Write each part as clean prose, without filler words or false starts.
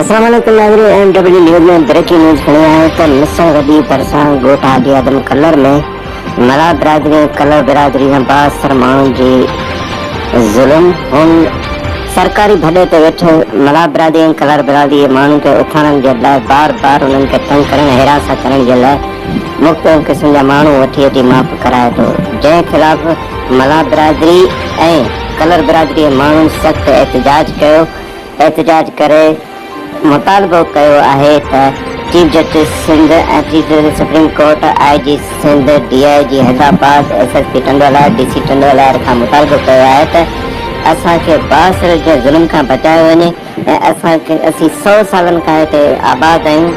अस्सलाम वालेकुम नाज़रीन, एमडब्ल्यू न्यूज़ में ब्रेकिंग न्यूज़ खड़ी है तो मिस्र गदी परसान गोट आदि आदम कलर में मला बिरादरी कलर बिरादरी बासर माण्हुनि जी ज़ुल्म हुन सरकारी भॾे ते वेठे मला बिरादरी ऐं कलर बिरादरी माण्हुनि खे उथारण जे लाइ बार बार उन्हनि खे तंग करण हिरास करण जे लाइ मुख़्तलिफ़ क़िस्म जा माण्हू वठी वठी माफ़ कराए थो, जंहिं ख़िलाफ़ मला बिरादरी ऐं कलर बिरादरी माण्हुनि सख़्तु एहतजाज करे मुतालबो कयो आहे त चीफ जस्टिस सिंध ऐं chief justice supreme court IG Sindh DIG Hyderabad SSP टंडोला DC टंडोला खां मुतालबो कयो आहे त असांखे बासर जे ज़ुल्म खां बचायो वञे ऐं असीं 100 सालनि खां हिते आबाद आहियूं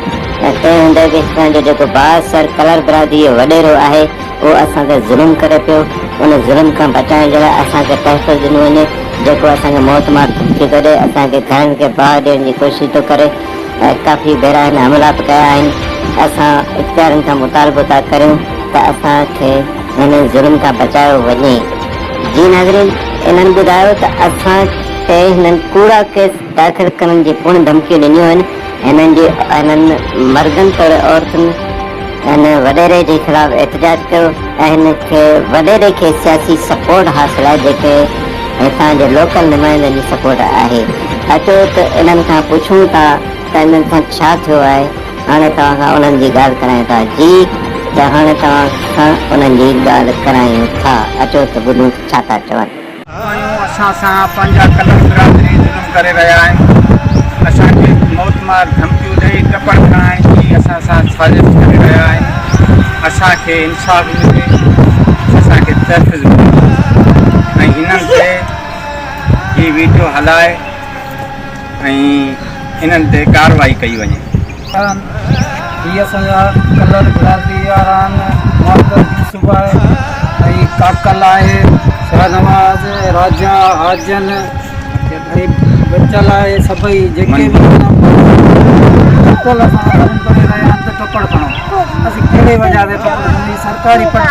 ऐं तंहिं हूंदे बि असांजो जेको बासर कलर बिरादरी वॾेरो आहे उहो असांखे ज़ुल्म करे पियो। उन ज़ुल्म खां बचाइण जे लाइ असांखे तहफ़्फ़ुज़ ॾिनो वञे जेको असांखे मौत मार धमकी थो ॾिए, असांखे घरनि खे बाहि ॾियण जी कोशिशि थो करे ऐं काफ़ी भेरा हिन हमला बि कया आहिनि। असां इख़्तियारनि खां मुतालबो था करियूं त असांखे हिन ज़ुल्म खां बचायो वञे। जी नाज़रीन, इन्हनि ॿुधायो त असांखे हिननि कूड़ा केस दाख़िल करण जी पूर्ण धमकियूं ॾिनियूं आहिनि। हिननि मर्दनि तोड़े औरतुनि हिन वॾेरे जे ख़िलाफ़ एहतजाज कयो ऐं हिनखे वॾेरे खे सियासी सपोर्ट हासिल आहे जेके हितां जे लोकल नुमाइंदनि जी सपोर्ट आहे। अचो त इन्हनि खां पुछूं था त इन्हनि सां छा थियो आहे। हाणे तव्हां खां उन्हनि जी ॻाल्हि करायूं था। जी त हाणे तव्हां खां उन्हनि जी ॻाल्हि करायूं था। अचो त ॿुधूं छा था चवनि। असां सां पंहिंजा कलर बिरादरी ज़ुल्म करे रहिया आहिनि, असांखे मौत मार धमकियूं ॾेई टपड़ कराइण जी असां सां साज़िश करे रहिया आहिनि। असांखे इंसाफ़ मिले, असांखे तहफ़्फ़ुज़ मिले ऐं हिननि ते ही वीडियो हलाए ऐं हिननि ते कार्रवाई कई वञे। हीअ असांजा कलर बिरादरी वारा आहिनि, मोहम्मद यूसुफ आहे ऐं काकल आहे, शाहनवाज़, राजा, आजन ऐं बचल आहे, सभई जेके बि बिल्कुलु असां करे रहिया आहिनि त टपड़ खणो। असीं कहिड़े वजह ते टपड़ सरकारी पट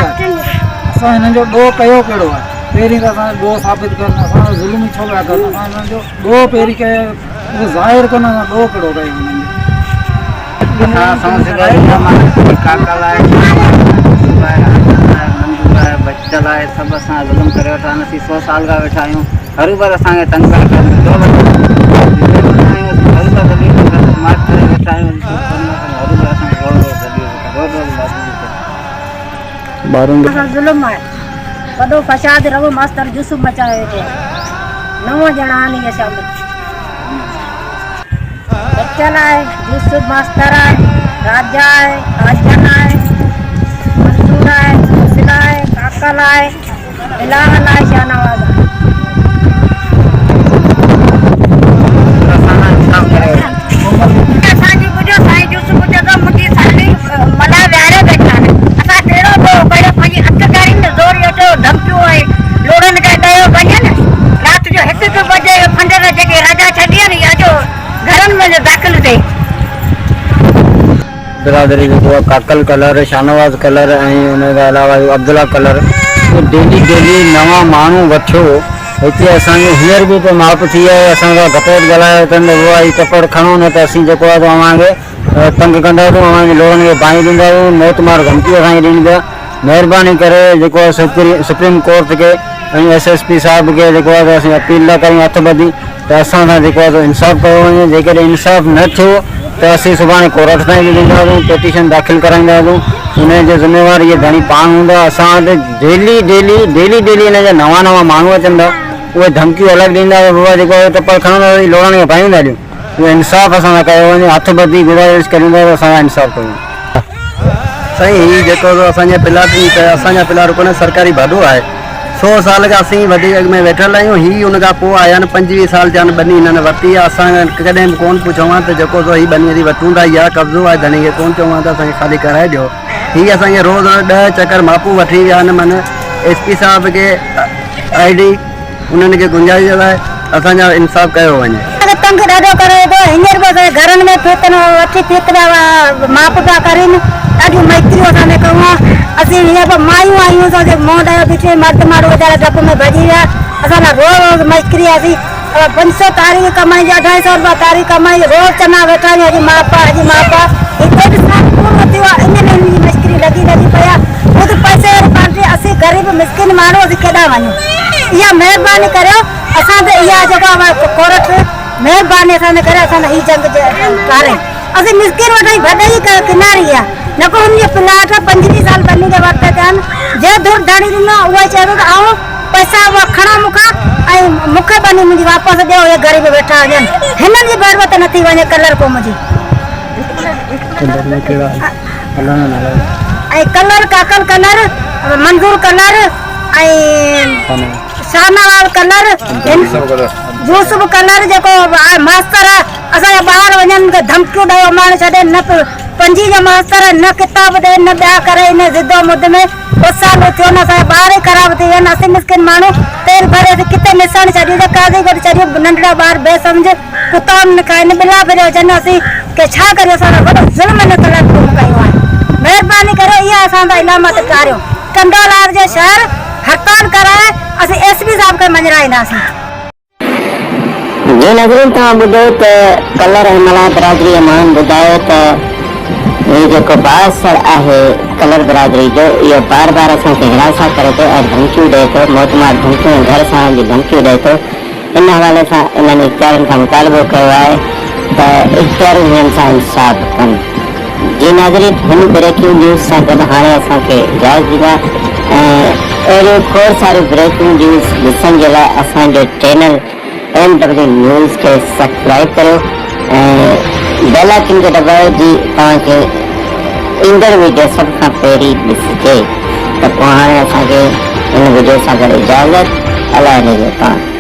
असां हिननि जो ॾोह कयो कहिड़ो आहे। पहिरीं त असां ॾोह साबित कनि, असां ज़ुल्म छो पिया कनि, असां हिननि जो ॾोह पहिरीं कयो, उहो ज़ाहिर कनि, असां ॾोह कहिड़ो कयो हिननि जो। काकल आहे, बचल आहे, सभु असां ज़ुल्म करे वेठा आहिनि। असीं 100 साल खां वेठा आहियूं, हरू भर असांखे तंग करे वेठा आहियूं। ज़ुल्म आहे, वॾो फसाद रवो मास्तर यूसुफ मचायो वेठो आहे। 9 ॼणा आहिनि इहा शामिल, बचल आहे, यूसुफ मास्तर आहे, राजा आहे, आजन आहे, मंसूर आहे, सिला आहे, काकल आहे, बिलावल आहे, शाहनवाज़ आहे। असांजी ॿुधो साईं यूसुफ जेको मुंहिंजी साली मला विहारे वेठा आहिनि। असां कहिड़ो ॾोह कयो, पंहिंजी अखकारी में ज़ोर वेठो धमकियूं ऐं लोड़नि खे कयो वञनि। राति जो 1 बजे खंडर जेके राजा छॾी आहिनि अॼो घरनि में दाख़िल थिए। बिरादरी जो काकल कलर, शाहनवाज़ कलर ऐं उन खां अलावा अब्दुल्ला कलर, डेली नवां माण्हू वठियो हिते। असांजो हींअर बि त माफ़ थी आहे, असांखां घटोट ॻाल्हायो अथनि उहा ई टपड़ खणो न त असीं जेको आहे तव्हांखे तंग कंदासीं, तव्हांखे लोड़नि खे बाहि ॾींदासीं, मौत मार धमकी असांखे ॾींदा। महिरबानी करे जेको आहे सुप्रीम कोर्ट खे ऐं SSP साहिब खे जेको आहे असीं अपील था कयूं हथ ॿधी त असां सां जेको आहे इंसाफ़ कयो वञे। जेकॾहिं इंसाफ़ न थियो त असीं सुभाणे कोर्ट ताईं बि वेंदासीं, पेटिशन दाख़िल कराईंदासीं। हुन जो ज़िम्मेवार इहे घणी पाण हूंदा। असां वटि डेली हिन जा नवां माण्हू अचनि था, उहे धमकियूं अलॻि ॾींदा, बाबा जेको आहे टपड़ खणंदासीं, लोड़नि खे पाईंदा हलियूं। उहो इंसाफ़ असां सां कयो वञे, हथ ॿधी गुज़ारिश कयूं था त असां इंसाफ़ कयूं। साईं हीउ जेको असांजे पिलाटरी त असांजा पिलाट कोन्हे, सरकारी भॾो आहे। 100 साल खां असीं वॾी अॻ में वेठल आहियूं। हीअ हुन खां पोइ आया आहिनि, 25 साल थिया आहिनि ॿनी हिननि वरिती आहे। असां कॾहिं बि कोन पुछूं आहे त जेको हीअ ॿनी जी वठूं था या कब्ज़ो आहे, धनी खे कोन चऊं आहे त असांखे ख़ाली कराए ॾियो। हीअ असांखे रोज़ 10 चकर मापू वठी विया आहिनि। माना SP साहिब खे ID उन्हनि खे गुंजाइश आहे असांजा इंसाफ़ कयो वञे। तंग ॾाढो करे थो, हींअर बि असांजे घरनि में फितन वठी फितरा माप पिया कनि, ॾाढियूं मैत्रियूं असांखे कयूं। असीं हीअं बि मायूं आहियूं, असांखे मोह ॾाढो बीठे मर्द माण्हू वीचारा डप में भॼी विया। असां रोज़ मैत्री असीं 500 तारीख़ कमाई 250 रुपया तारीख़ कमाई रोज चना वेठा हजी मापा हिते बि पूरो थियो आहे इन में मुश्किल लगी पिया खुद पैसे वारी पार्टी असीं गरीब मिस्किन माण्हू असीं केॾां वञूं इहा महिरबानी करियो असां ते इहा जेको कोर्ट महिरबानी असां करे असां ही जंग करे असीं मिस्किन वटि भॾई किनारी आहे न को हुनजी प्लाट 25 साल बनी जे वक़्त थियनि जे धुर धणी ॾिनो उहे चए थो त आऊं पैसा उहा खणा मूंखां ऐं मूंखे बनी मुंहिंजी वापसि ॾियो इहे गरीब वेठा हुजनि हिननि जी बरबत नथी वञे कलर क़ौम जी ऐं कलर काकल कलर मंज़ूर कलर ऐं शाहनवाज़ कलर यूसुफ कलर जेको मास्तर असांजा ॿार वञनि त धमकियूं ॾेयो माण्हू छॾे न 5 जा मास्तर न किताब ॾे न ॿिया करे इन ज़िदो मुद में 2 साल थियो न असांजा ॿार ई ख़राब थी विया आहिनि असीं मिस्किन माण्हू तेल भरे किथे निशान छॾियूं त काज़ी गॾु छॾियूं नंढड़ा ॿार बेसम्झ कुताब न खाइनि ॿिला फिरियो अचनि असीं के छा करियो असां वॾो ज़ुल्म न कलर कयो आहे महिरबानी करे इहा असांजा इलामत कारियो कंडोलार जे शहर हड़ताल कराए असीं एसपी साहब खे मंझराईंदासीं जी नज़रीन तव्हां ॿुधो त कलर ऐं मला बिरादरी माण्हुनि ॿुधायो त ये जेको बासर आहे कलर बिरादरी जो इहो बार बार असांखे हिरासा करे थो ऐं धमकियूं ॾिए थो मोतमार धमकियूं घर सां जी धमकियूं ॾिए थो इन हवाले सां इन्हनि इख़्तियारनि खां मुतालबो कयो आहे त इख़्तियारी हिननि सां इंसाफ़ कनि जी नाज़रीन हिन ब्रेकिंग न्यूज़ सां गॾु हाणे असांखे इजाज़त ॾींदा ऐं अहिड़ियूं खोड़ सारियूं ब्रेकिंग न्यूज़ ॾिसण जे लाइ असांजे चैनल MW न्यूज़ खे सब्सक्राइब करियो ऐं बेल आइकन खे दॿायो जी तव्हांखे ईंदड़ वीडियो सभ खां पहिरीं ॾिसिजे त पोइ हाणे असांखे हिन वीडियो सां गॾु इजाज़त अलाए ॾिजो तव्हां